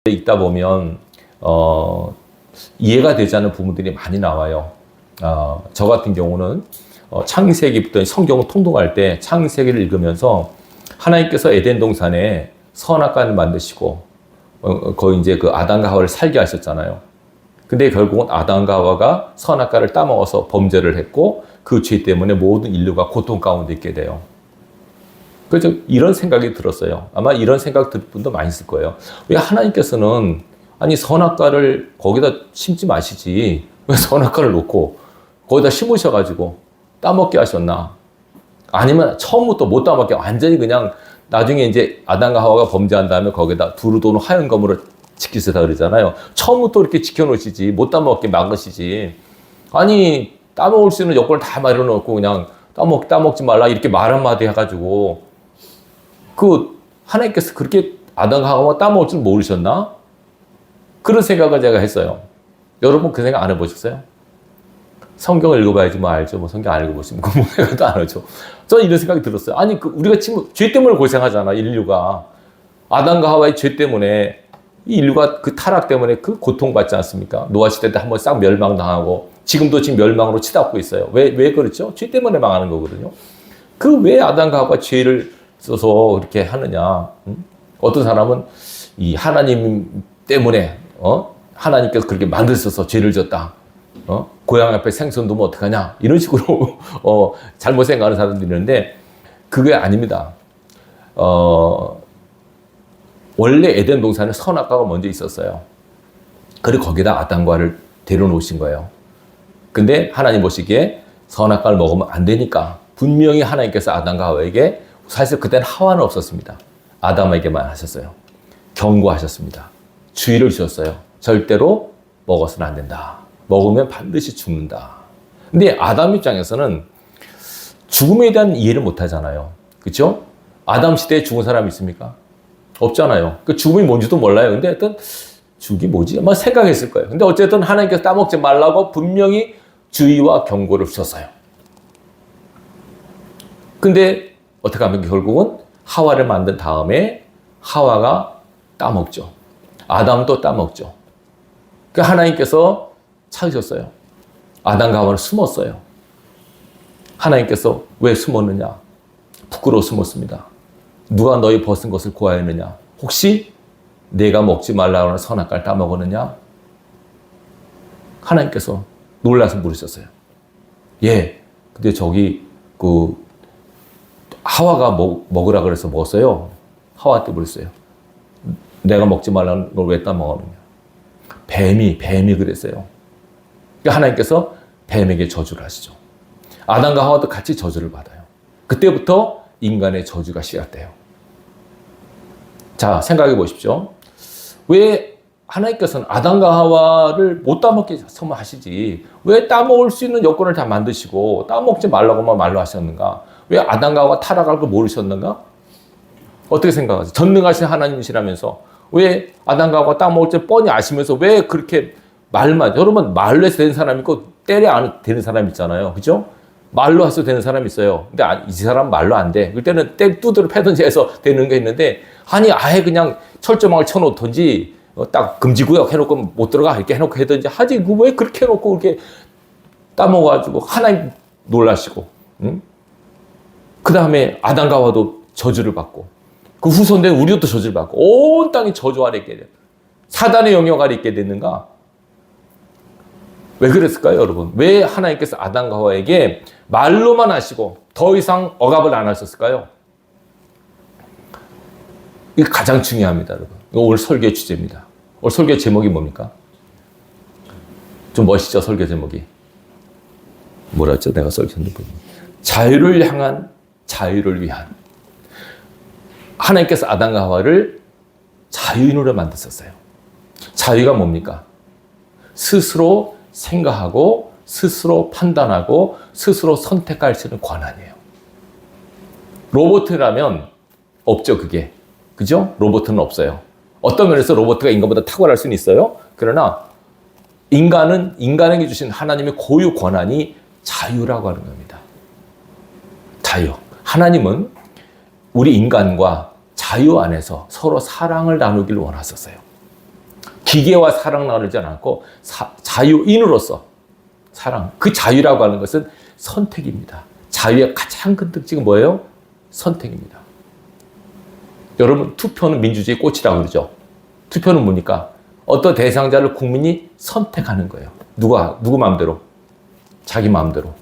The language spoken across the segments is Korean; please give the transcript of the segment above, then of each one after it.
읽다 보면 이해가 되지 않는 부분들이 많이 나와요. 저 같은 경우는 창세기부터 성경을 통독할 때 창세기를 읽으면서 하나님께서 에덴 동산에 선악과를 만드시고 거기 이제 그 아담과 하와를 살게 하셨잖아요. 근데 결국은 아담과 하와가 선악과를 따먹어서 범죄를 했고 그 죄 때문에 모든 인류가 고통 가운데 있게 돼요. 그래서 이런 생각이 들었어요. 아마 이런 생각 들 분도 많이 있을 거예요. 왜 하나님께서는 아니 선악과를 거기다 심지 마시지 왜 선악과를 놓고 거기다 심으셔가지고 따먹게 하셨나? 아니면 처음부터 못 따먹게 완전히 그냥 나중에 이제 아담과 하와가 범죄한 다음에 거기다 두루 도는 하얀 검으로 지키시다 그러잖아요. 처음부터 이렇게 지켜놓으시지 못 따먹게 막으시지. 아니 따먹을 수 있는 여건을 다 마련해놓고 그냥 따먹지 말라 이렇게 말 한마디 해가지고 하나님께서 그렇게 아담과 하와가 따먹을 줄 모르셨나? 그런 생각을 제가 했어요. 여러분 그 생각 안 해보셨어요? 성경을 읽어봐야지 뭐 알죠. 뭐 성경 안 읽어보시면 그 생각도 안 하죠. 저는 이런 생각이 들었어요. 아니 우리가 지금 죄 때문에 고생하잖아. 인류가 아담과 하와의 죄 때문에 이 인류가 그 타락 때문에 그 고통받지 않습니까? 노아 시대 때 한번 싹 멸망당하고 지금도 지금 멸망으로 치닫고 있어요. 왜 그렇죠? 죄 때문에 망하는 거거든요. 왜 아담과 하와가 죄를 써서 이렇게 하느냐? 어떤 사람은 이 하나님 때문에 하나님께서 그렇게 만드셔서 죄를 졌다. 고양 앞에 생선 두면 어떡하냐? 이런 식으로 잘못 생각하는 사람들이 있는데 그게 아닙니다. 원래 에덴 동산에 선악과가 먼저 있었어요. 그리고 거기다 아담과 하와를 데려놓으신 거예요. 근데 하나님 보시기에 선악과를 먹으면 안 되니까 분명히 하나님께서 아담과 하와에게 사실 그때는 하와는 없었습니다. 아담에게만 하셨어요. 경고하셨습니다. 주의를 주셨어요. 절대로 먹어서는 안 된다. 먹으면 반드시 죽는다. 근데 아담 입장에서는 죽음에 대한 이해를 못 하잖아요. 그렇죠? 아담 시대에 죽은 사람이 있습니까? 없잖아요. 그 죽음이 뭔지도 몰라요. 근데 하여튼 죽이 뭐지? 아마 생각했을 거예요. 근데 어쨌든 하나님께서 따먹지 말라고 분명히 주의와 경고를 주셨어요. 근데 어떻게 하면 결국은 하와를 만든 다음에 하와가 따먹죠. 아담도 따먹죠. 그 하나님께서 찾으셨어요. 아담과 하와는 숨었어요. 하나님께서 왜 숨었느냐? 부끄러워 숨었습니다. 누가 너희 벗은 것을 구하였느냐? 혹시 내가 먹지 말라고 하는 선악과를 따먹었느냐? 하나님께서 놀라서 물으셨어요. 예. 근데 저기 하와가 먹으라 그래서 먹었어요. 하와한테 물었어요. 내가 먹지 말라는 걸 왜 따먹었느냐? 뱀이 그랬어요. 그러니까 하나님께서 뱀에게 저주를 하시죠. 아담과 하와도 같이 저주를 받아요. 그때부터 인간의 저주가 시작돼요. 자, 생각해 보십시오. 왜 하나님께서는 아담과 하와를 못 따먹게 하시지? 왜 따먹을 수 있는 여건을 다 만드시고 따먹지 말라고만 말로 하셨는가? 왜 아담과 하와가 타락할 걸 모르셨는가? 어떻게 생각하세요? 전능하신 하나님이시라면서 왜 아담과 하와가 따먹을 줄 뻔히 아시면서 왜 그렇게 여러분 말로 해서 되는 사람이 있고 때려 안 되는 사람 있잖아요. 그죠? 말로 해서 되는 사람이 있어요. 근데 이 사람 말로 안 돼. 그때는 두드려 패든지 해서 되는 게 있는데 아니 아예 그냥 철조망을 쳐놓던지 딱 금지구역 해놓고 못 들어가 이렇게 해놓고 하든지 하지 왜 그렇게 해놓고 그렇게 따먹어가지고 하나님 놀라시고 그 다음에 아담과 하와도 저주를 받고 그 후손된 우리도 저주를 받고 온 땅이 저주 아래 있게 돼요. 사단의 영역 아래 있게 됐는가? 왜 그랬을까요, 여러분? 왜 하나님께서 아담과 하와에게 말로만 하시고 더 이상 억압을 안 하셨을까요? 이게 가장 중요합니다, 여러분. 이거 오늘 설교의 주제입니다. 오늘 설교 제목이 뭡니까? 좀 멋있죠, 설교 제목이. 뭐랬죠? 내가 설교했는데. 자유를 향한, 자유를 위한. 하나님께서 아담과 하와를 자유인으로 만드셨어요. 자유가 뭡니까? 스스로 생각하고 스스로 판단하고 스스로 선택할 수 있는 권한이에요. 로봇이라면 없죠, 그게. 그죠? 로봇은 없어요. 어떤 면에서 로봇가 인간보다 탁월할 수는 있어요. 그러나 인간은 인간에게 주신 하나님의 고유 권한이 자유라고 하는 겁니다. 자유. 하나님은 우리 인간과 자유 안에서 서로 사랑을 나누기를 원하셨어요. 기계와 사랑을 나누지 않고 자유인으로서 사랑. 그 자유라고 하는 것은 선택입니다. 자유의 가장 큰 특징은 뭐예요? 선택입니다. 여러분, 투표는 민주주의 꽃이라고 그러죠. 투표는 뭡니까? 어떤 대상자를 국민이 선택하는 거예요. 누구 마음대로? 자기 마음대로.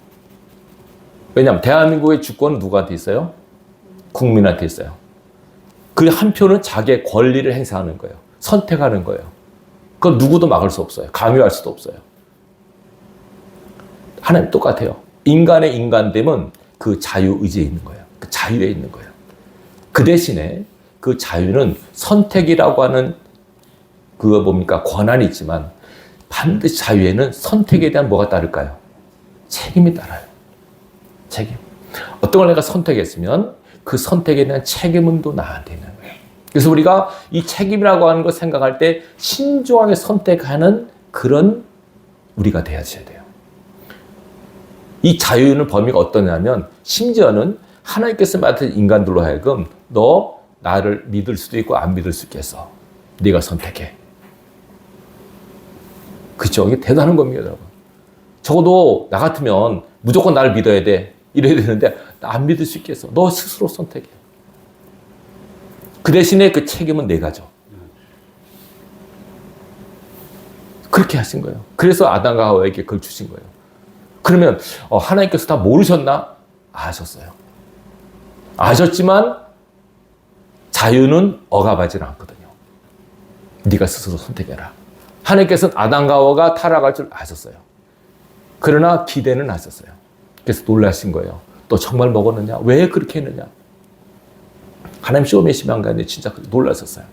왜냐하면 대한민국의 주권은 누구한테 있어요? 국민한테 있어요. 그 한 표는 자기의 권리를 행사하는 거예요. 선택하는 거예요. 그건 누구도 막을 수 없어요. 강요할 수도 없어요. 하나님 똑같아요. 인간의 인간됨은 그 자유의지에 있는 거예요. 그 자유에 있는 거예요. 그 대신에 그 자유는 선택이라고 하는 그거 뭡니까? 권한이 있지만 반드시 자유에는 선택에 대한 뭐가 따를까요? 책임이 따라요. 책임. 어떤 걸 내가 선택했으면 그 선택에 대한 책임은 또 나한테 있는 거예요. 그래서 우리가 이 책임이라고 하는 걸 생각할 때 신중하게 선택하는 그런 우리가 되어야 돼요. 이 자유의 범위가 어떠냐면 심지어는 하나님께서 맡은 인간들로 하여금 너 나를 믿을 수도 있고 안 믿을 수도 있겠어. 네가 선택해. 그렇죠? 이게 대단한 겁니다, 여러분. 적어도 나 같으면 무조건 나를 믿어야 돼. 이래야 되는데 나 안 믿을 수 있겠어. 너 스스로 선택해. 그 대신에 그 책임은 내가 져. 그렇게 하신 거예요. 그래서 아담과 하와에게 그걸 주신 거예요. 그러면 하나님께서 다 모르셨나? 아셨어요. 아셨지만 자유는 억압하지는 않거든요. 네가 스스로 선택해라. 하나님께서는 아담과 하와가 타락할 줄 아셨어요. 그러나 기대는 하셨어요. 그래서 놀라신 거예요. 너 정말 먹었느냐? 왜 그렇게 했느냐? 하나님 시험에 심한 거 아니에요. 진짜 놀라셨어요.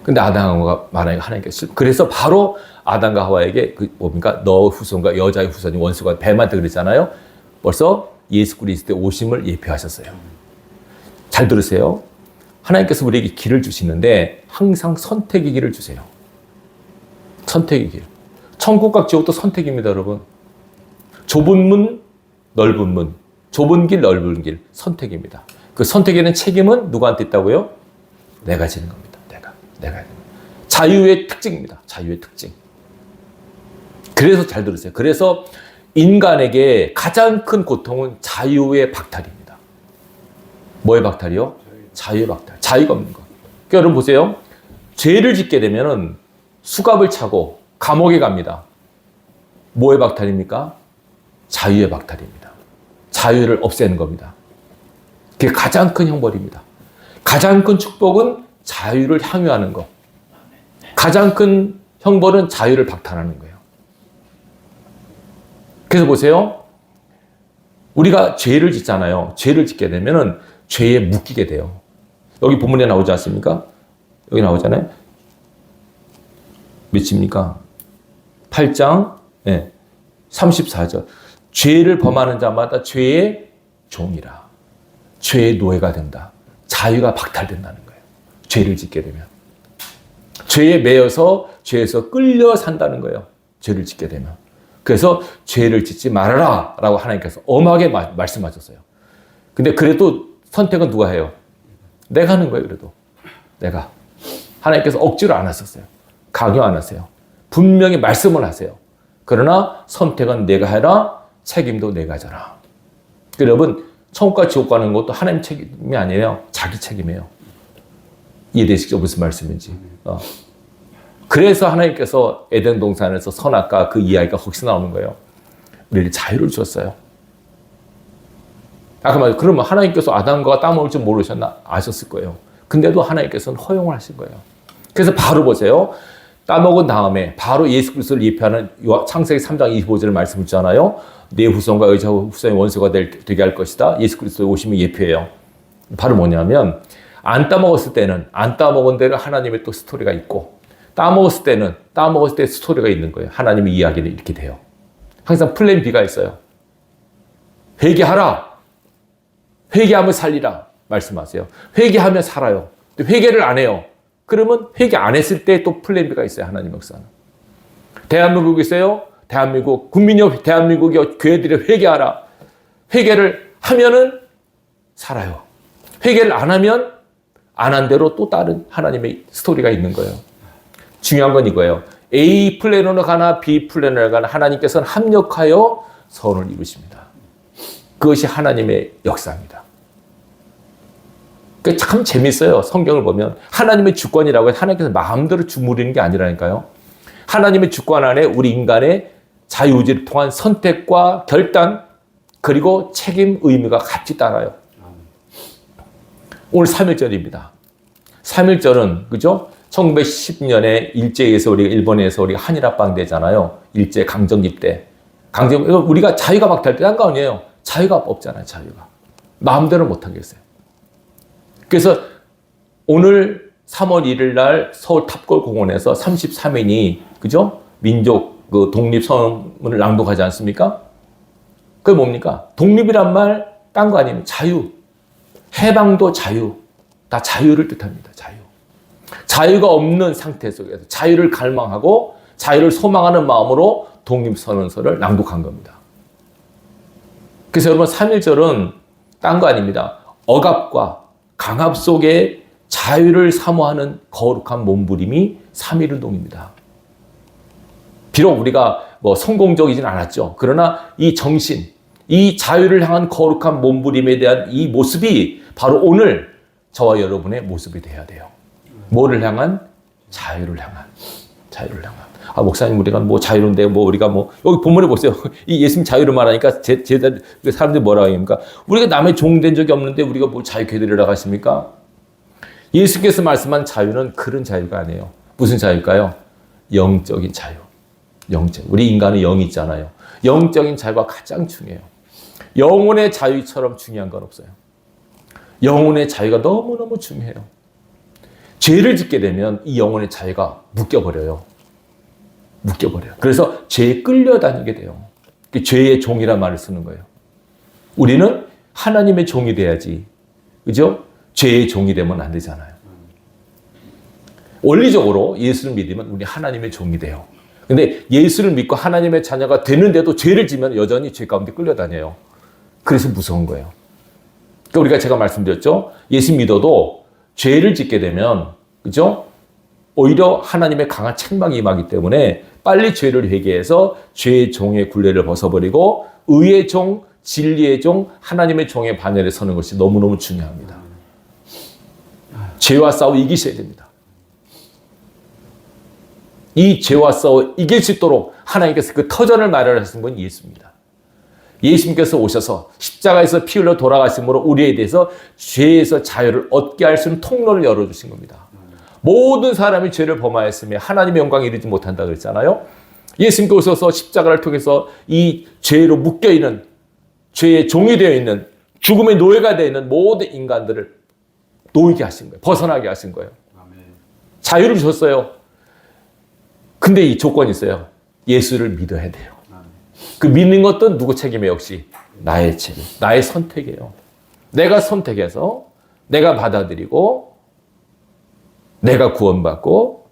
근데 아담과 하와가 말하니까 하나님께서 그래서 바로 아담과 하와에게 그 뭡니까? 너 후손과 여자의 후손이 원수가 뱀한테 그랬잖아요. 벌써 예수 그리스도의 오심을 예표하셨어요. 잘 들으세요. 하나님께서 우리에게 길을 주시는데 항상 선택의 길을 주세요. 선택의 길. 천국과 지옥도 선택입니다, 여러분. 좁은 문, 넓은 문. 좁은 길, 넓은 길. 선택입니다. 그 선택에는 책임은 누구한테 있다고요? 내가 지는 겁니다. 내가. 자유의 특징입니다. 자유의 특징. 그래서 잘 들으세요. 그래서 인간에게 가장 큰 고통은 자유의 박탈입니다. 뭐의 박탈이요? 자유의 박탈. 자유가 없는 것. 그러니까 여러분 보세요. 죄를 짓게 되면은 수갑을 차고 감옥에 갑니다. 뭐의 박탈입니까? 자유의 박탈입니다. 자유를 없애는 겁니다. 그게 가장 큰 형벌입니다. 가장 큰 축복은 자유를 향유하는 것. 가장 큰 형벌은 자유를 박탈하는 거예요. 그래서 보세요. 우리가 죄를 짓잖아요. 죄를 짓게 되면은 죄에 묶이게 돼요. 여기 본문에 나오지 않습니까? 여기 나오잖아요. 몇입니까? 8장 34절. 죄를 범하는 자마다 죄의 종이라. 죄의 노예가 된다. 자유가 박탈된다는 거예요. 죄를 짓게 되면. 죄에 매여서 죄에서 끌려 산다는 거예요. 죄를 짓게 되면. 그래서 죄를 짓지 말아라 라고 하나님께서 엄하게 말씀하셨어요. 근데 그래도 선택은 누가 해요? 내가 하는 거예요. 그래도 내가. 하나님께서 억지로 안 하셨어요. 강요 안 하세요. 분명히 말씀을 하세요. 그러나 선택은 내가 해라. 책임도 내가 져라. 여러분 천국과 지옥 가는 것도 하나님 책임이 아니에요. 자기 책임이에요. 이해되시죠? 무슨 말씀인지. 그래서 하나님께서 에덴 동산에서 선악과 그 이야기가 거기서 나오는 거예요. 우리에게 자유를 주셨어요. 아까 말했죠. 그러면 하나님께서 아담과 따먹을 줄 모르셨나? 아셨을 거예요. 근데도 하나님께서는 허용을 하신 거예요. 그래서 바로 보세요. 따먹은 다음에 바로 예수 그리스도를 예표하는 창세기 3장 25절 말씀을 있잖아요. 내 후손과 여자 후손의 원수가 되게 할 것이다. 예수 그리스도의 오심이 예표예요. 바로 뭐냐면 안 따먹었을 때는 안 따먹은 데는 하나님의 또 스토리가 있고 따먹었을 때 스토리가 있는 거예요. 하나님의 이야기는 이렇게 돼요. 항상 플랜 B가 있어요. 회개하라. 회개하면 살리라. 말씀하세요. 회개하면 살아요. 근데 회개를 안 해요. 그러면 회개 안 했을 때 또 플랜 B가 있어요. 하나님 역사는. 대한민국에 있어요. 대한민국의 교회들이 회개하라. 회개를 하면은 살아요. 회개를 안 하면 안 한 대로 또 다른 하나님의 스토리가 있는 거예요. 중요한 건 이거예요. A 플랜으로 가나 B 플랜으로 가나 하나님께서는 합력하여 선을 이루십니다. 그것이 하나님의 역사입니다. 참 재밌어요. 성경을 보면 하나님의 주권이라고 해서 하나님께서 마음대로 주무리는 게 아니라니까요. 하나님의 주권 안에 우리 인간의 자유의지를 통한 선택과 결단 그리고 책임 의미가 같이 따라요. 오늘 3.1절입니다. 3.1절은 그죠? 1910년에 일제에서 우리가 일본에서 우리가 한일합방 되잖아요. 일제 강점기 때. 우리가 자유가 박탈 때 한 거 아니에요. 자유가 없잖아요. 자유가. 마음대로 못 하겠어요. 그래서 오늘 3월 1일 날 서울 탑골공원에서 33인이 그죠? 민족 그 독립선언을 낭독하지 않습니까? 그게 뭡니까? 독립이란 말 딴 거 아니에요. 자유. 해방도 자유. 다 자유를 뜻합니다. 자유. 자유가 없는 상태 속에서 자유를 갈망하고 자유를 소망하는 마음으로 독립선언서를 낭독한 겁니다. 그래서 여러분 3.1절은 딴 거 아닙니다. 억압과 강압 속에 자유를 사모하는 거룩한 몸부림이 3.1운동입니다. 비록 우리가 뭐 성공적이진 않았죠. 그러나 이 정신, 이 자유를 향한 거룩한 몸부림에 대한 이 모습이 바로 오늘 저와 여러분의 모습이 돼야 돼요. 뭐를 향한? 자유를 향한. 자유를 향한. 아, 목사님, 우리가 뭐 자유인데, 뭐 우리가 뭐, 여기 본문에 보세요. 이 예수님 자유를 말하니까 사람들이 뭐라고 합니까? 우리가 남의 종된 적이 없는데 우리가 뭐 자유케 되리라고 하십니까? 예수께서 말씀한 자유는 그런 자유가 아니에요. 무슨 자유일까요? 영적인 자유. 영적. 우리 인간은 영이 있잖아요. 영적인 자유가 가장 중요해요. 영혼의 자유처럼 중요한 건 없어요. 영혼의 자유가 너무너무 중요해요. 죄를 짓게 되면 이 영혼의 자유가 묶여버려요. 묶여버려요. 그래서 죄에 끌려다니게 돼요. 죄의 종이란 말을 쓰는 거예요. 우리는 하나님의 종이 돼야지. 그죠? 죄의 종이 되면 안 되잖아요. 원리적으로 예수를 믿으면 우리 하나님의 종이 돼요. 근데 예수를 믿고 하나님의 자녀가 되는데도 죄를 지면 여전히 죄 가운데 끌려다녀요. 그래서 무서운 거예요. 그러니까 우리가 제가 말씀드렸죠. 예수 믿어도 죄를 짓게 되면 그죠? 오히려 하나님의 강한 책망이 임하기 때문에 빨리 죄를 회개해서 죄의 종의 굴레를 벗어버리고 의의 종, 진리의 종, 하나님의 종의 반열에 서는 것이 너무너무 중요합니다. 죄와 싸워 이기셔야 됩니다. 이 죄와 싸워 이길 수 있도록 하나님께서 그 터전을 마련하신 분 예수입니다. 예수님께서 오셔서 십자가에서 피 흘려 돌아가심으로 우리에 대해서 죄에서 자유를 얻게 할 수 있는 통로를 열어주신 겁니다. 모든 사람이 죄를 범하였으며 하나님의 영광에 이르지 못한다 그랬잖아요. 예수님께 오셔서 십자가를 통해서 이 죄로 묶여있는 죄의 종이 되어 있는 죽음의 노예가 되어 있는 모든 인간들을 놓이게 하신 거예요. 벗어나게 하신 거예요. 자유를 주셨어요. 근데 이 조건이 있어요. 예수를 믿어야 돼요. 그 믿는 것도 누구 책임이에요? 역시 나의 책임, 나의 선택이에요. 내가 선택해서 내가 받아들이고 내가 구원받고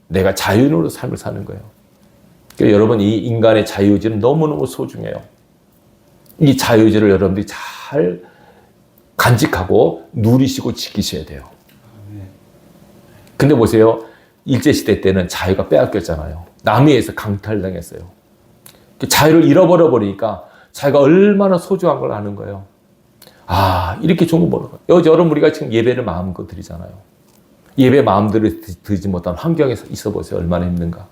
내가 자유인으로 삶을 사는 거예요. 그러니까 여러분 이 인간의 자유의지는 너무너무 소중해요. 이 자유의지를 여러분들이 잘 간직하고 누리시고 지키셔야 돼요. 근데 보세요. 일제시대 때는 자유가 빼앗겼잖아요. 남에 의해서 강탈당했어요. 자유를 잃어버려 버리니까 자유가 얼마나 소중한 걸 아는 거예요. 아, 이렇게 좋은 거 모르는 거예요. 여러분 우리가 지금 예배를 마음껏 드리잖아요. 예배 마음대로 드리지 못한 환경에 있어 보세요. 얼마나 힘든가.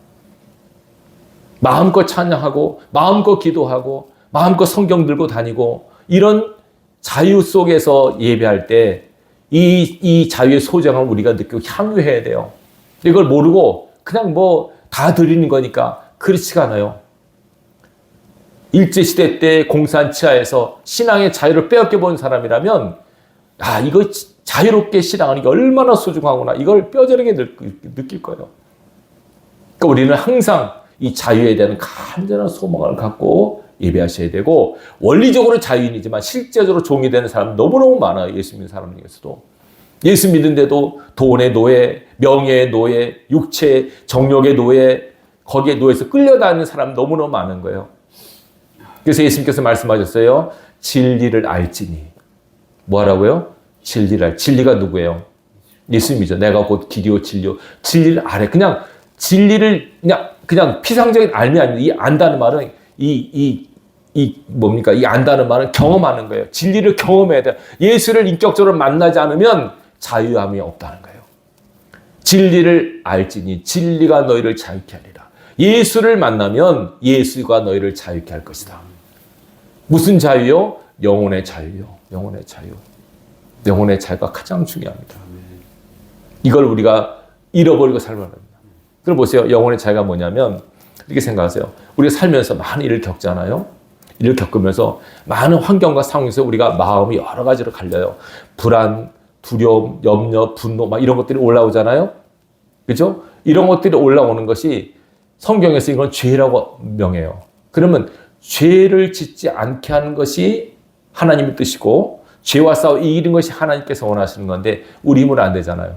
마음껏 찬양하고 마음껏 기도하고 마음껏 성경 들고 다니고 이런 자유 속에서 예배할 때 이 자유의 소중함을 우리가 느끼고 향유해야 돼요. 이걸 모르고 그냥 뭐 다 드리는 거니까 그렇지가 않아요. 일제시대 때 공산 치하에서 신앙의 자유를 빼앗겨 본 사람이라면 아 이거 자유롭게 신앙하는 게 얼마나 소중하구나 이걸 뼈저리게 느낄 거예요. 그러니까 우리는 항상 이 자유에 대한 간절한 소망을 갖고 예배하셔야 되고 원리적으로 자유인이지만 실제적으로 종이 되는 사람 너무너무 많아요. 예수 믿는 사람 중에서도. 예수 믿는데도 돈의 노예, 명예의 노예, 육체, 정욕의 노예 거기에 노예에서 끌려다니는 사람 너무너무 많은 거예요. 그래서 예수님께서 말씀하셨어요. 진리를 알지니. 뭐 하라고요? 진리를 진리가 누구예요? 예수님이죠. 내가 곧 길이요 진리요. 진리를 알아요. 그냥 진리를 그냥 피상적인 알미 아닙니다. 이 안다는 말은 뭡니까? 이 안다는 말은 경험하는 거예요. 진리를 경험해야 돼요. 예수를 인격적으로 만나지 않으면 자유함이 없다는 거예요. 진리를 알지니 진리가 너희를 자유케 하리라. 예수를 만나면 예수가 너희를 자유케 할 것이다. 무슨 자유요? 영혼의 자유요. 영혼의 자유. 영혼의 자유가 가장 중요합니다. 이걸 우리가 잃어버리고 살면 합니다. 그럼 보세요. 영혼의 자유가 뭐냐면 이렇게 생각하세요. 우리가 살면서 많은 일을 겪잖아요. 일을 겪으면서 많은 환경과 상황에서 우리가 마음이 여러 가지로 갈려요. 불안, 두려움, 염려, 분노 막 이런 것들이 올라오잖아요. 그죠? 이런 것들이 올라오는 것이 성경에서 이건 죄라고 명해요. 그러면 죄를 짓지 않게 하는 것이 하나님의 뜻이고 죄와 싸워 이기는 것이 하나님께서 원하시는 건데 우리 힘으로 안 되잖아요.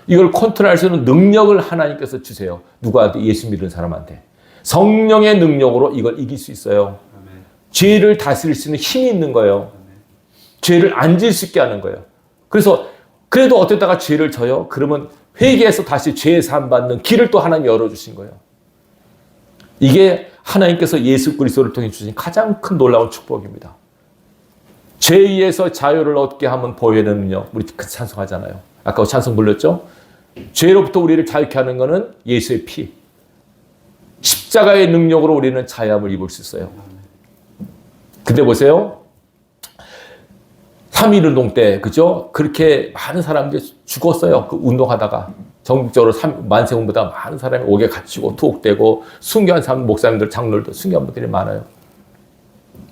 이걸 컨트롤할 수 있는 능력을 하나님께서 주세요. 누구한테? 예수 믿는 사람한테. 성령의 능력으로 이걸 이길 수 있어요. 아멘. 죄를 다스릴 수 있는 힘이 있는 거예요. 아멘. 죄를 안 질 수 있게 하는 거예요. 그래서 그래도 어땠다가 죄를 져요? 그러면 회개해서 다시 죄 사함 받는 길을 또 하나님이 열어주신 거예요. 이게 하나님께서 예수 그리스도를 통해 주신 가장 큰 놀라운 축복입니다. 죄에서 자유를 얻게 하면 보혈의 능력. 우리 찬송하잖아요. 아까 찬송 불렀죠? 죄로부터 우리를 자유케 하는 것은 예수의 피. 십자가의 능력으로 우리는 자유함을 입을 수 있어요. 근데 보세요. 3.1운동 때, 그죠? 그렇게 많은 사람들이 죽었어요. 그 운동하다가. 전국적으로 만세운동보다 많은 사람이 옥에 갇히고 투옥되고 순교한 사람, 목사님들, 장로들도 순교한 분들이 많아요.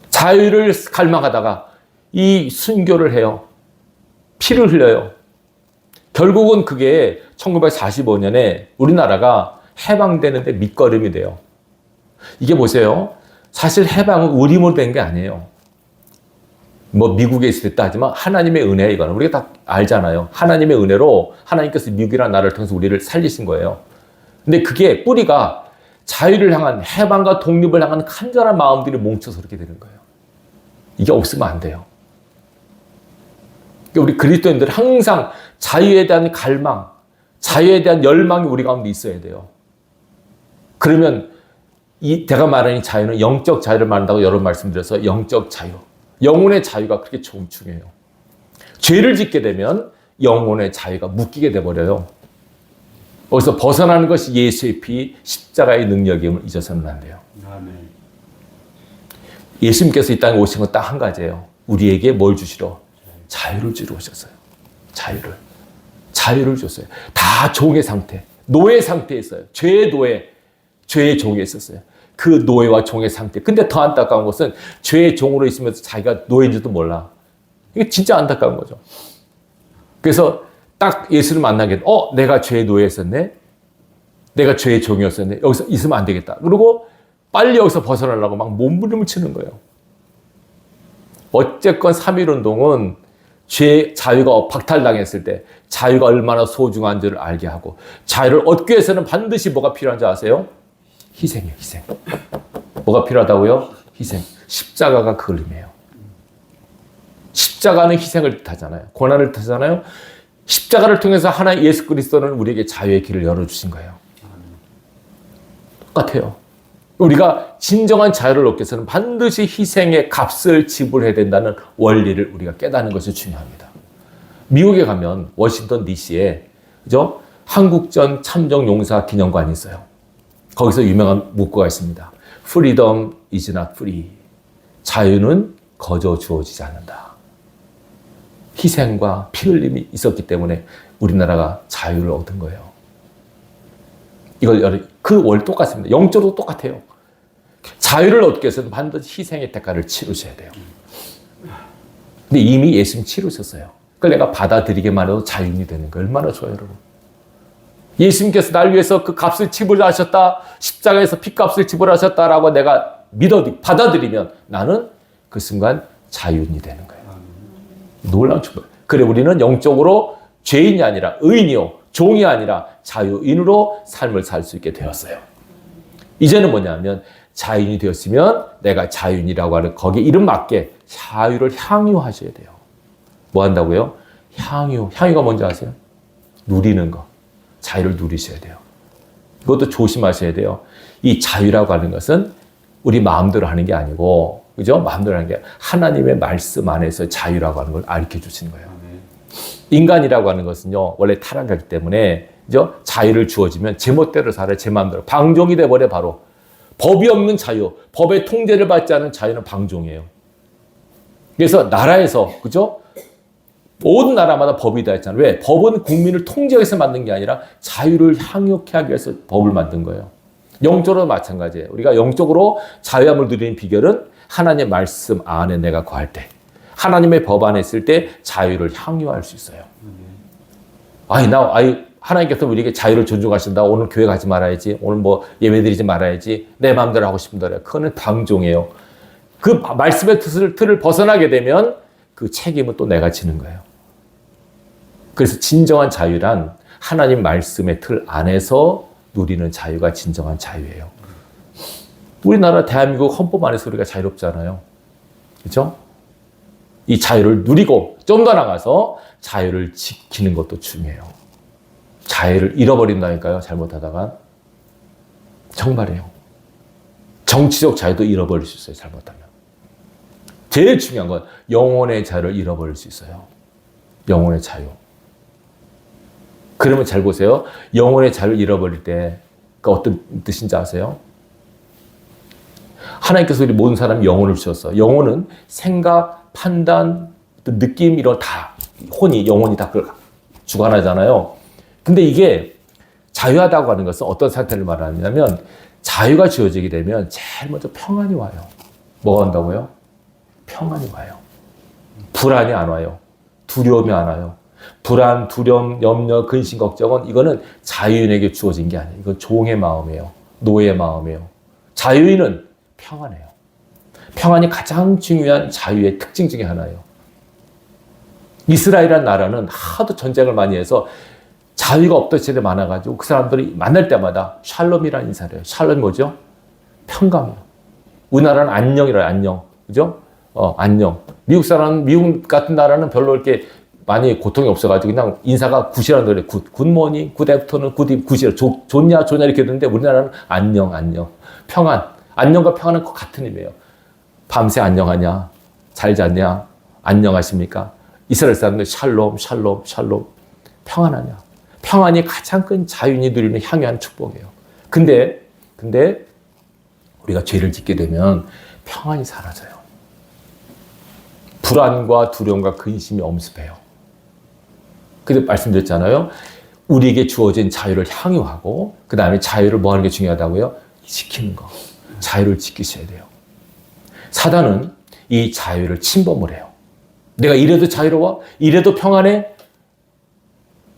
자유를 갈망하다가 이 순교를 해요. 피를 흘려요. 결국은 그게 1945년에 우리나라가 해방되는데 밑거름이 돼요. 이게 보세요. 사실 해방은 우리 힘으로 된 게 아니에요. 뭐 미국에 있었다 하지만 하나님의 은혜 이거는 우리가 다 알잖아요. 하나님의 은혜로 하나님께서 미국이라는 나라를 통해서 우리를 살리신 거예요. 근데 그게 뿌리가 자유를 향한 해방과 독립을 향한 간절한 마음들이 뭉쳐서 그렇게 되는 거예요. 이게 없으면 안 돼요. 우리 그리스도인들 항상 자유에 대한 갈망, 자유에 대한 열망이 우리 가운데 있어야 돼요. 그러면 제가 말하는 자유는 영적 자유를 말한다고 여러 번 말씀드려서 영적 자유, 영혼의 자유가 그렇게 중요해요. 죄를 짓게 되면 영혼의 자유가 묶이게 돼버려요. 거기서 벗어나는 것이 예수의 피, 십자가의 능력임을 잊어서는 안 돼요. 아멘. 예수님께서 이 땅에 오신 건 딱 한 가지예요. 우리에게 뭘 주시러? 자유를 주러 오셨어요. 자유를 줬어요. 다 종의 상태, 노예 상태에 있어요. 죄의 노예, 죄의 종에 있었어요. 그 노예와 종의 상태. 근데 더 안타까운 것은 죄의 종으로 있으면서 자기가 노예인지도 몰라. 이게 진짜 안타까운 거죠. 그래서 딱 예수를 만나게 돼. 내가 죄의 노예였었네. 내가 죄의 종이었었네. 여기서 있으면 안 되겠다. 그리고 빨리 여기서 벗어나려고 막 몸부림을 치는 거예요. 어쨌건 3.1운동은 죄 자유가 박탈당했을 때 자유가 얼마나 소중한지를 알게 하고 자유를 얻기 위해서는 반드시 뭐가 필요한지 아세요? 희생이에요. 희생. 뭐가 필요하다고요? 희생. 십자가가 그 의미예요. 십자가는 희생을 뜻하잖아요. 고난을 뜻하잖아요. 십자가를 통해서 하나님 예수 그리스도는 우리에게 자유의 길을 열어주신 거예요. 똑같아요. 우리가 진정한 자유를 얻기 위해서는 반드시 희생의 값을 지불해야 된다는 원리를 우리가 깨닫는 것이 중요합니다. 미국에 가면 워싱턴 DC에 그죠? 한국전 참정용사 기념관이 있어요. 거기서 유명한 문구가 있습니다. Freedom is not free. 자유는 거저 주어지지 않는다. 희생과 피 흘림이 있었기 때문에 우리나라가 자유를 얻은 거예요. 이걸 그 원리 똑같습니다. 영적으로 똑같아요. 자유를 얻기 위해서는 반드시 희생의 대가를 치르셔야 돼요. 근데 이미 예수님 치르셨어요. 그걸 내가 받아들이기만 해도 자유인이 되는 거 얼마나 좋아요, 여러분. 예수님께서 날 위해서 그 값을 지불하셨다, 십자가에서 피값을 지불하셨다라고 내가 받아들이면 나는 그 순간 자유인이 되는 거예요. 놀라운 축복. 그래 우리는 영적으로 죄인이 아니라 의인이요, 종이 아니라 자유인으로 삶을 살 수 있게 되었어요. 이제는 뭐냐면 자유인이 되었으면 내가 자유인이라고 하는 거기에 이름 맞게 자유를 향유하셔야 돼요. 뭐 한다고요? 향유가 뭔지 아세요? 누리는 거. 자유를 누리셔야 돼요. 그것도 조심하셔야 돼요. 이 자유라고 하는 것은 우리 마음대로 하는 게 아니고, 그죠? 마음대로 하는 게 하나님의 말씀 안에서 자유라고 하는 걸 가르쳐 주시는 거예요. 인간이라고 하는 것은요, 원래 타락하기 때문에, 그죠? 자유를 주어지면 제 멋대로 살아요. 제 마음대로. 방종이 돼버려, 바로. 법이 없는 자유, 법의 통제를 받지 않은 자유는 방종이에요. 그래서 나라에서, 그죠? 모든 나라마다 법이 다 있잖아요. 왜? 법은 국민을 통제하기 위해서 만든 게 아니라 자유를 향유케 하기 위해서 법을 만든 거예요. 영적으로 마찬가지예요. 우리가 영적으로 자유함을 누리는 비결은 하나님의 말씀 안에 내가 거할 때, 하나님의 법 안에 있을 때 자유를 향유할 수 있어요. 하나님께서 우리에게 자유를 존중하신다. 오늘 교회 가지 말아야지. 오늘 뭐 예배 드리지 말아야지. 내 마음대로 하고 싶은 대로. 그거는 방종이에요. 그 말씀의 틀을 벗어나게 되면 그 책임은 또 내가 지는 거예요. 그래서 진정한 자유란 하나님 말씀의 틀 안에서 누리는 자유가 진정한 자유예요. 우리나라 대한민국 헌법 안에서 우리가 자유롭잖아요. 그렇죠? 이 자유를 누리고 좀 더 나가서 자유를 지키는 것도 중요해요. 자유를 잃어버린다니까요. 잘못하다가. 정말이에요. 정치적 자유도 잃어버릴 수 있어요. 잘못하면. 제일 중요한 건 영혼의 자유를 잃어버릴 수 있어요. 영혼의 자유. 그러면 잘 보세요. 영혼의 자유를 잃어버릴 때 그 어떤 뜻인지 아세요? 하나님께서 우리 모든 사람 영혼을 주셨어. 영혼은 생각, 판단, 느낌 이런 다 영혼이 다 그걸 주관하잖아요. 근데 이게 자유하다고 하는 것은 어떤 상태를 말하냐면 자유가 주어지게 되면 제일 먼저 평안이 와요. 뭐가 온다고요? 평안이 와요. 불안이 안 와요. 두려움이 안 와요. 불안, 두려움, 염려, 근심, 걱정은 이거는 자유인에게 주어진 게 아니에요. 이건 종의 마음이에요. 노예의 마음이에요. 자유인은 평안해요. 평안이 가장 중요한 자유의 특징 중에 하나예요. 이스라엘이라는 나라는 하도 전쟁을 많이 해서 자유가 없던 시절이 많아가지고 그 사람들이 만날 때마다 샬롬이라는 인사를 해요. 샬롬이 뭐죠? 평강이에요. 우리나라는 안녕이라요. 안녕. 그죠? 안녕. 미국 같은 나라는 별로 이렇게 많이 고통이 없어가지고 그냥 인사가 굿이라는 노래, 굿모닝, 굿애프터는, 굿이라, 좋냐 이렇게 했는데 우리나라는 안녕, 평안. 안녕과 평안은 같은 의미예요. 밤새 안녕하냐? 잘 잤냐? 안녕하십니까? 이스라엘 사람들 샬롬. 평안하냐? 평안이 가장 큰 자유인이 누리는 향유한 축복이에요. 근데 우리가 죄를 짓게 되면 평안이 사라져요. 불안과 두려움과 근심이 엄습해요. 근데 말씀드렸잖아요. 우리에게 주어진 자유를 향유하고 그 다음에 자유를 뭐 하는 게 중요하다고요? 지키는 거. 자유를 지키셔야 돼요. 사단은 이 자유를 침범을 해요. 내가 이래도 자유로워? 이래도 평안해?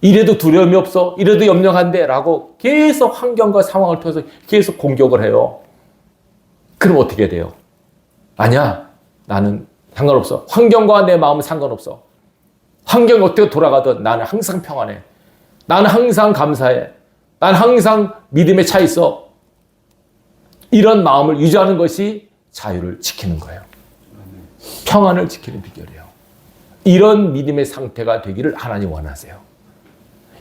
이래도 두려움이 없어? 이래도 염려한데? 라고 계속 환경과 상황을 통해서 계속 공격을 해요. 그럼 어떻게 돼요? 아니야. 나는 상관없어. 환경과 내 마음은 상관없어. 환경이 어떻게 돌아가든 나는 항상 평안해. 나는 항상 감사해. 나는 항상 믿음에 차 있어. 이런 마음을 유지하는 것이 자유를 지키는 거예요. 평안을 지키는 비결이에요. 이런 믿음의 상태가 되기를 하나님 원하세요.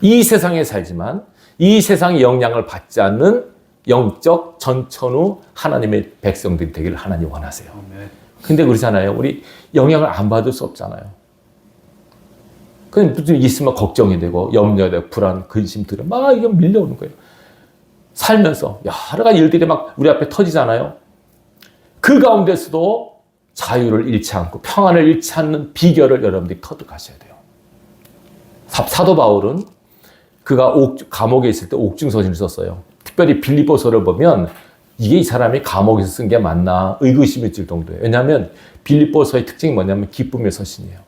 이 세상에 살지만 이 세상의 영향을 받지 않는 영적 전천후 하나님의 백성들이 되기를 하나님 원하세요. 근데 그러잖아요. 우리 영향을 안 받을 수 없잖아요. 그냥 무슨 있으면 걱정이 되고 염려되고 불안, 근심, 두려움 막 이게 밀려오는 거예요. 살면서 여러 가지 일들이 막 우리 앞에 터지잖아요. 그 가운데서도 자유를 잃지 않고 평안을 잃지 않는 비결을 여러분들이 터득하셔야 돼요. 사도 바울은 그가 감옥에 있을 때 옥중서신을 썼어요. 특별히 빌립보서를 보면 이게 이 사람이 감옥에서 쓴 게 맞나 의구심이 들 정도예요. 왜냐하면 빌립보서의 특징이 뭐냐면 기쁨의 서신이에요.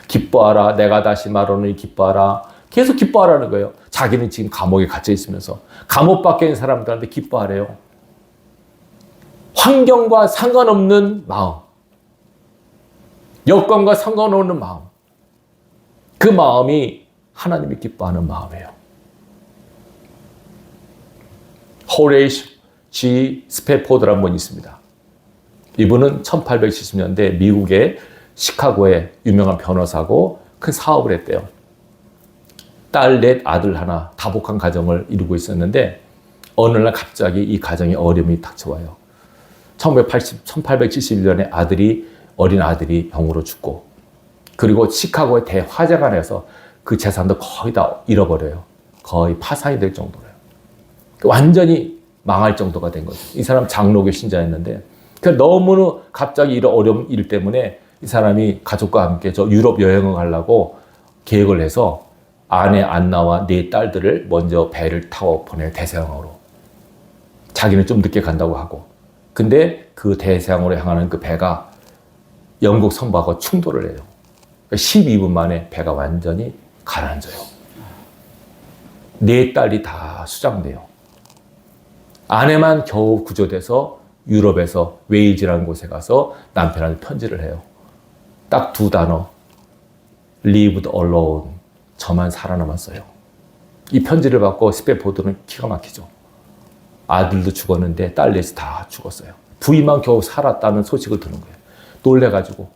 기뻐하라. 내가 다시 말하노니 기뻐하라. 계속 기뻐하라는 거예요. 자기는 지금 감옥에 갇혀 있으면서 감옥 밖에 있는 사람들한테 기뻐하래요. 환경과 상관없는 마음, 여건과 상관없는 마음, 그 마음이 하나님이 기뻐하는 마음이에요. 호레이시 G. 스패포드라는 분이 있습니다. 이분은 1870년대 미국의 시카고의 유명한 변호사고 큰 사업을 했대요. 딸 넷, 아들 하나, 다복한 가정을 이루고 있었는데 어느 날 갑자기 이 가정에 어려움이 닥쳐와요. 1871년에 어린 아들이 병으로 죽고, 그리고 시카고의 대화재가 나서 그 재산도 거의 다 잃어버려요. 거의 파산이 될 정도로요. 완전히 망할 정도가 된 거죠. 이 사람 장로교 신자였는데, 너무 갑자기 이런 어려운 일 때문에 이 사람이 가족과 함께 저 유럽 여행을 가려고 계획을 해서 아내 안나와 네 딸들을 먼저 배를 타고 보내요. 대서양으로. 자기는 좀 늦게 간다고 하고. 근데 그 대서양으로 향하는 그 배가 영국 선박하고 충돌을 해요. 12분 만에 배가 완전히 가라앉아요. 네 딸이 다 수장돼요. 아내만 겨우 구조돼서 유럽에서 웨일즈라는 곳에 가서 남편한테 편지를 해요. 딱 2단어. Lived alone. 저만 살아남았어요. 이 편지를 받고 스페포드는 기가 막히죠. 아들도 죽었는데 딸 넷이 다 죽었어요. 부인만 겨우 살았다는 소식을 듣는 거예요. 놀래가지고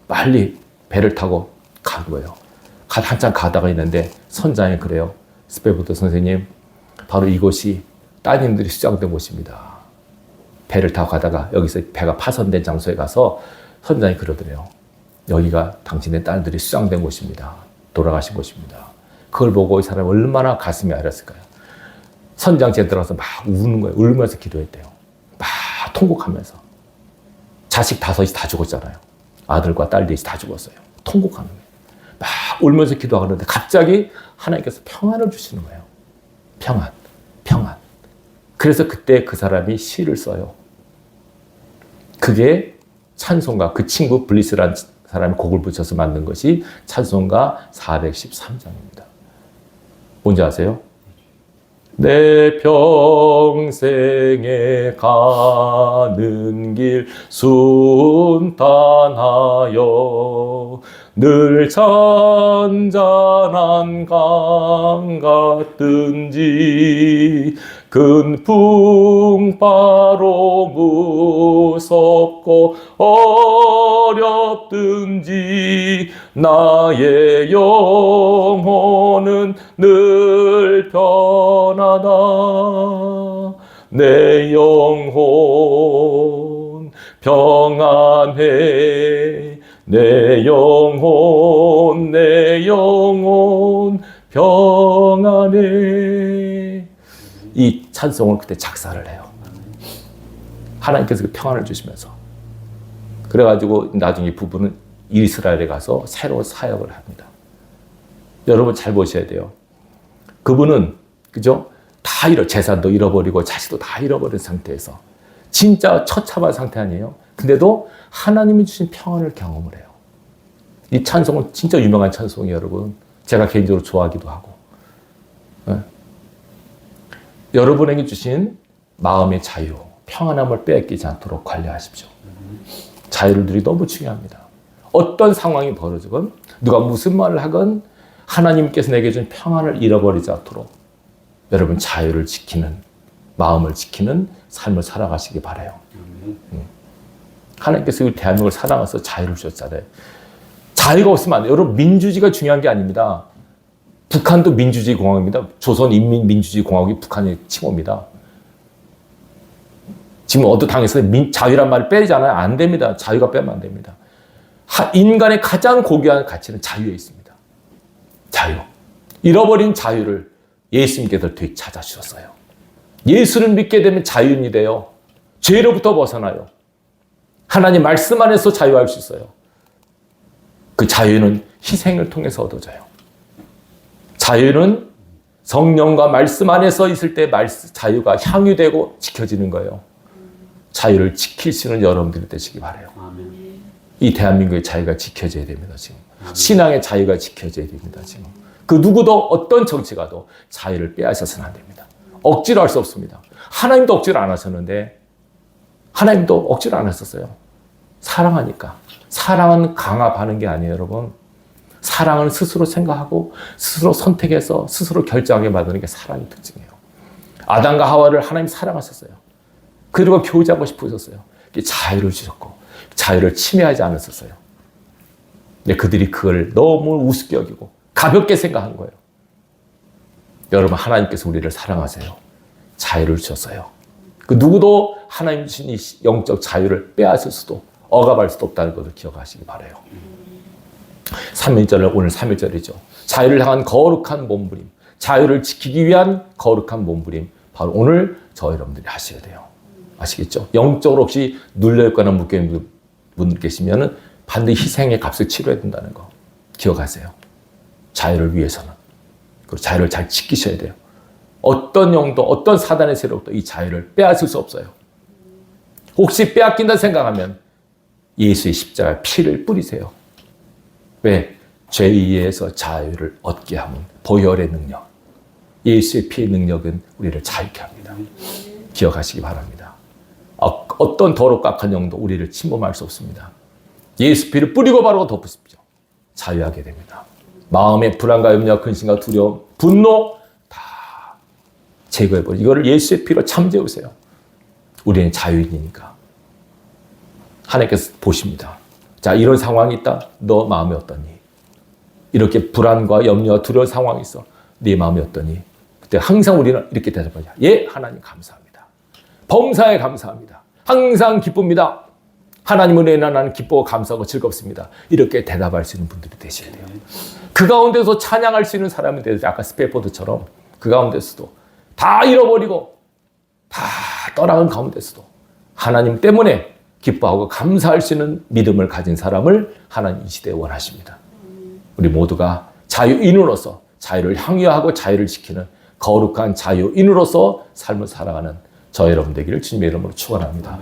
빨리 배를 타고 간 거예요. 한참 가다가 있는데 선장이 그래요. 스페포드 선생님, 바로 이곳이 따님들이 수장된 곳입니다. 배를 타고 가다가 여기서 배가 파손된 장소에 가서 선장이 그러더래요. 여기가 당신의 딸들이 수장된 곳입니다. 돌아가신 곳입니다. 그걸 보고 이 사람이 얼마나 가슴이 아렸을까요? 선장실에 들어가서 막 우는 거예요. 울면서 기도했대요. 막 통곡하면서. 자식 5이 다 죽었잖아요. 아들과 딸 4이 다 죽었어요. 통곡하는 거예요. 막 울면서 기도하는데 갑자기 하나님께서 평안을 주시는 거예요. 평안. 그래서 그때 그 사람이 시를 써요. 그게 찬송가, 그 친구 블리스라는 사람이 곡을 붙여서 만든 것이 찬송가 413장입니다. 뭔지 아세요? 내 평생에 가는 길 순탄하여 늘 잔잔한 강 같든지 큰 풍파로 무섭고 어렵든지 나의 영혼은 늘 편하다. 내 영혼 평안해. 내 영혼 평안해. 이 찬송을 그때 작사를 해요. 하나님께서 그 평안을 주시면서. 그래가지고 나중에 이 부부는 이스라엘에 가서 새로운 사역을 합니다. 여러분 잘 보셔야 돼요. 그분은 그죠? 다 재산도 잃어버리고 자식도 다 잃어버린 상태에서 진짜 처참한 상태 아니에요? 근데도 하나님이 주신 평안을 경험을 해요. 이 찬송은 진짜 유명한 찬송이에요, 여러분. 제가 개인적으로 좋아하기도 하고. 네. 여러분에게 주신 마음의 자유, 평안함을 빼앗기지 않도록 관리하십시오. 자유들이 너무 중요합니다. 어떤 상황이 벌어지건 누가 무슨 말을 하건 하나님께서 내게 준 평안을 잃어버리지 않도록 여러분 자유를 지키는, 마음을 지키는 삶을 살아가시기 바라요. 하나님께서 이 대한민국을 사랑해서 자유를 주셨잖아요. 자유가 없으면 안 돼요. 여러분 민주주의가 중요한 게 아닙니다. 북한도 민주주의 공화국입니다. 조선인민민주주의 공화국이 북한의 칭호입니다. 지금 어떤 당에서 자유란 말을 빼잖아요. 안 됩니다. 자유가 빼면 안 됩니다. 인간의 가장 고귀한 가치는 자유에 있습니다. 자유. 잃어버린 자유를 예수님께서 되찾아주셨어요. 예수를 믿게 되면 자유인이 돼요. 죄로부터 벗어나요. 하나님 말씀 안에서 자유할 수 있어요. 그 자유는 희생을 통해서 얻어져요. 자유는 성령과 말씀 안에서 있을 때 자유가 향유되고 지켜지는 거예요. 자유를 지킬 수 있는 여러분들이 되시기 바라요. 이 대한민국의 자유가 지켜져야 됩니다. 지금 신앙의 자유가 지켜져야 됩니다. 지금 그 누구도 어떤 정치가도 자유를 빼앗아서는 안 됩니다. 억지로 할 수 없습니다. 하나님도 억지로 안 하셨는데 하나님도 억지로 안 하셨어요. 사랑하니까. 사랑은 강압하는 게 아니에요, 여러분. 사랑은 스스로 생각하고 스스로 선택해서 스스로 결정하게 만드는 게 사랑의 특징이에요. 아담과 하와를 하나님 사랑하셨어요. 그리고 교제하고 싶으셨어요. 자유를 주셨고 자유를 침해하지 않으셨어요. 근데 그들이 그걸 너무 우습게 여기고 가볍게 생각한 거예요. 여러분, 하나님께서 우리를 사랑하세요. 자유를 주셨어요. 그 누구도 하나님 주신 이 영적 자유를 빼앗을 수도 억압할 수도 없다는 것을 기억하시기 바라요. 3일절은 오늘 3일절이죠. 자유를 향한 거룩한 몸부림, 자유를 지키기 위한 거룩한 몸부림, 바로 오늘 저 여러분들이 하셔야 돼요. 아시겠죠? 영적으로 혹시 눌려있거나 묶여있는 분 계시면 반드시 희생의 값을 치러야 된다는 거 기억하세요. 자유를 위해서는. 그리고 자유를 잘 지키셔야 돼요. 어떤 영도, 어떤 사단의 세력도 이 자유를 빼앗을 수 없어요. 혹시 빼앗긴다 생각하면 예수의 십자가 피를 뿌리세요. 왜? 죄에 의해서 자유를 얻게 하면 보혈의 능력, 예수의 피의 능력은 우리를 자유케 합니다. 기억하시기 바랍니다. 어떤 더럽고 악한 영도 우리를 침범할 수 없습니다. 예수 피를 뿌리고 바르고 덮으십시오. 자유하게 됩니다. 마음의 불안과 염려, 근심과 두려움, 분노 다 제거해버리고 이거를 예수의 피로 참재우세요. 우리는 자유인이니까. 하나님께서 보십니다. 자, 이런 상황이 있다. 너 마음이 어떠니? 이렇게 불안과 염려와 두려운 상황이 있어. 네 마음이 어떠니? 그때 항상 우리는 이렇게 대답하죠. 예, 하나님 감사합니다. 범사에 감사합니다. 항상 기쁩니다. 하나님을 인해 나는 기쁘고 감사하고 즐겁습니다. 이렇게 대답할 수 있는 분들이 되셔야 돼요. 그 가운데서 찬양할 수 있는 사람이 되죠. 아까 스페포드처럼 그 가운데서도 다 잃어버리고 다 떠나간 가운데서도 하나님 때문에 기뻐하고 감사할 수 있는 믿음을 가진 사람을 하나님 이 시대에 원하십니다. 우리 모두가 자유인으로서 자유를 향유하고 자유를 지키는 거룩한 자유인으로서 삶을 살아가는 저 여러분 되기를 주님의 이름으로 축원합니다.